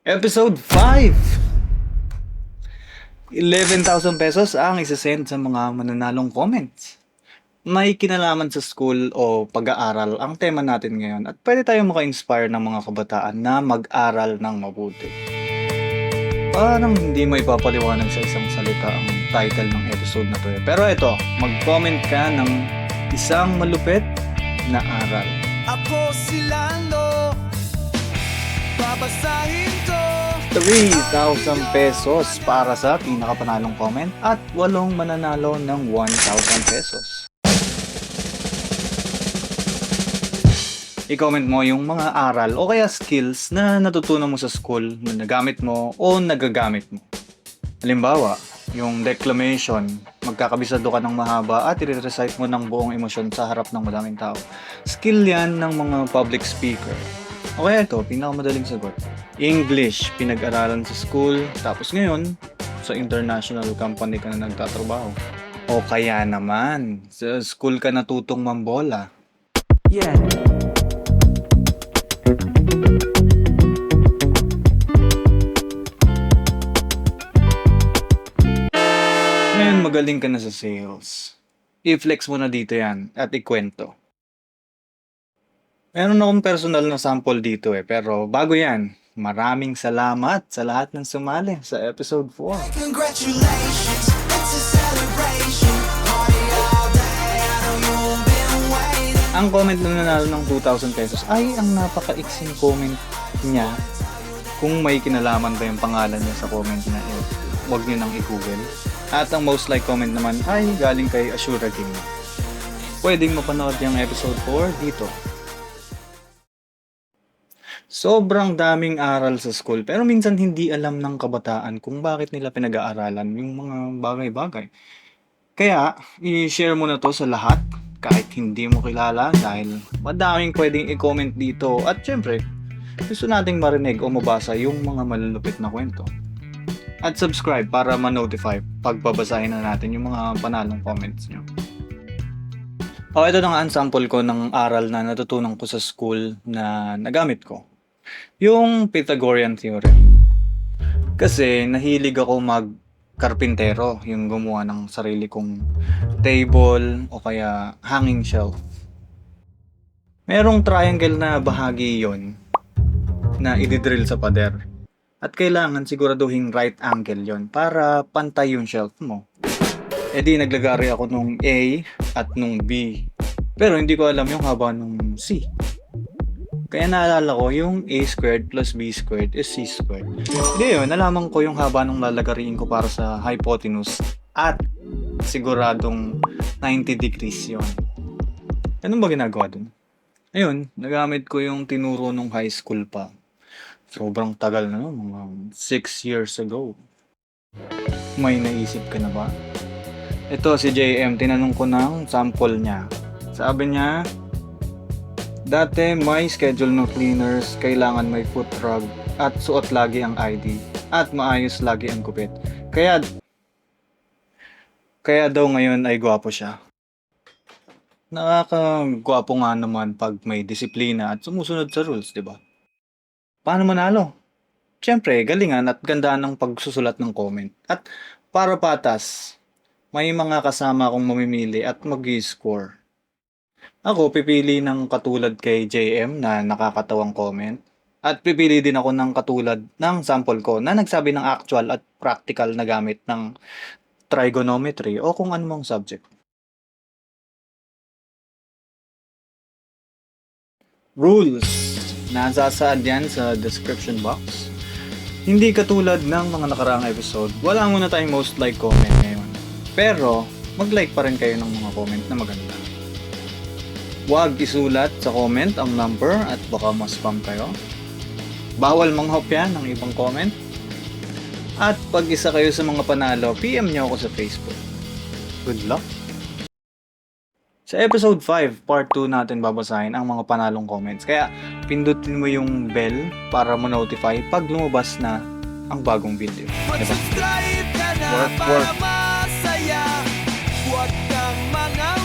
Episode 5! 11,000 pesos ang isasend sa mga mananalong comments. May kinalaman sa school o pag-aaral ang tema natin ngayon at pwede tayong maka-inspire ng mga kabataan na mag-aral ng mabuti. Parang hindi mo ipapaliwanag sa isang salita ang title ng episode na to eh. Pero ito, mag-comment ka ng isang malupit na aral. Ako si Lando, babasahin ko 3,000 pesos para sa pinakapanalong comment at 8 mananalo ng 1,000 pesos. I-comment mo yung mga aral o kaya skills na natutunan mo sa school na nagamit mo o nagagamit mo. Halimbawa, yung declamation, magkakabisado ka ng mahaba at i-recite mo ng buong emosyon sa harap ng madaming tao. Skill yan ng mga public speaker. O kaya ito, pinakamadaling sagot. English, pinag-aralan sa school, tapos ngayon, sa international company ka na nagtatrabaho. O kaya naman, sa school ka natutong mambola. Yeah. Ngayon, magaling ka na sa sales. I-flex mo na dito yan at ikwento. Meron akong personal na sample dito pero bago yan, maraming salamat sa lahat ng sumali sa episode 4. Congratulations, it's a celebration. Party all day, I know you've been waiting. Ang comment na nanalo ng 2,000 pesos ay ang napaka-iksing comment niya. Kung may kinalaman ba yung pangalan niya sa comment niya, huwag niyo nang i-google. At ang most like comment naman ay galing kay Ashura King. Pwedeng mapanood yung episode 4 dito. Sobrang daming aral sa school pero minsan hindi alam ng kabataan kung bakit nila pinag-aaralan yung mga bagay-bagay. Kaya, i-share mo na to sa lahat kahit hindi mo kilala dahil madaming pwedeng i-comment dito at syempre, gusto nating marinig o mabasa yung mga malulupit na kwento. At subscribe para ma-notify pag babasahin na natin yung mga panalong comments nyo. O, ito na nga ang sample ko ng aral na natutunan ko sa school na nagamit ko. Yung Pythagorean Theorem. Kasi nahilig ako mag-karpintero, yung gumawa ng sarili kong table o kaya hanging shelf. Merong triangle na bahagi yon na ididrill sa pader. At kailangan siguraduhin right angle yon para pantay yung shelf mo. E di naglagari ako nung A at nung B. Pero hindi ko alam yung haba nung C. Kaya naalala ko, yung A squared plus B squared is C squared. Hindi yun, nalaman ko yung haba nung lalagariin ko para sa hypotenuse at siguradong 90 degrees yun. Ano ba ginagawa dun? Ayun, nagamit ko yung tinuro nung high school pa. Sobrang tagal na, no? Mga 6 years ago. May naisip ka na ba? Ito si JM, tinanong ko ng sample niya. Sabi niya, dati may schedule ng cleaners, kailangan may foot rug, at suot lagi ang ID, at maayos lagi ang gupit. Kaya daw ngayon ay gwapo siya. Nakakagwapo nga naman pag may disiplina at sumusunod sa rules, di ba? Paano manalo? Siyempre, galingan at gandaan ng pagsusulat ng comment. At para patas, may mga kasama akong mamimili at mag-i-score. Ako, pipili ng katulad kay JM na nakakatawang comment. At pipili din ako ng katulad ng sample ko na nagsabi ng actual at practical na gamit ng trigonometry o kung anumang subject. Rules. Nasasaad yan sa description box. Hindi katulad ng mga nakaraang episode, wala muna tayong most like comment ngayon. Pero, mag-like pa rin kayo ng mga comment na maganda. Huwag isulat sa comment ang number at baka ma-spam kayo. Bawal manghopya ng ibang comment. At pag isa kayo sa mga panalo, PM nyo ako sa Facebook. Good luck! Sa episode 5, part 2 natin babasahin ang mga panalong comments. Kaya pindutin mo yung bell para ma-notify pag lumabas na ang bagong video. Diba? Mag-subscribe ka na Work. para masaya. Huwag kang mga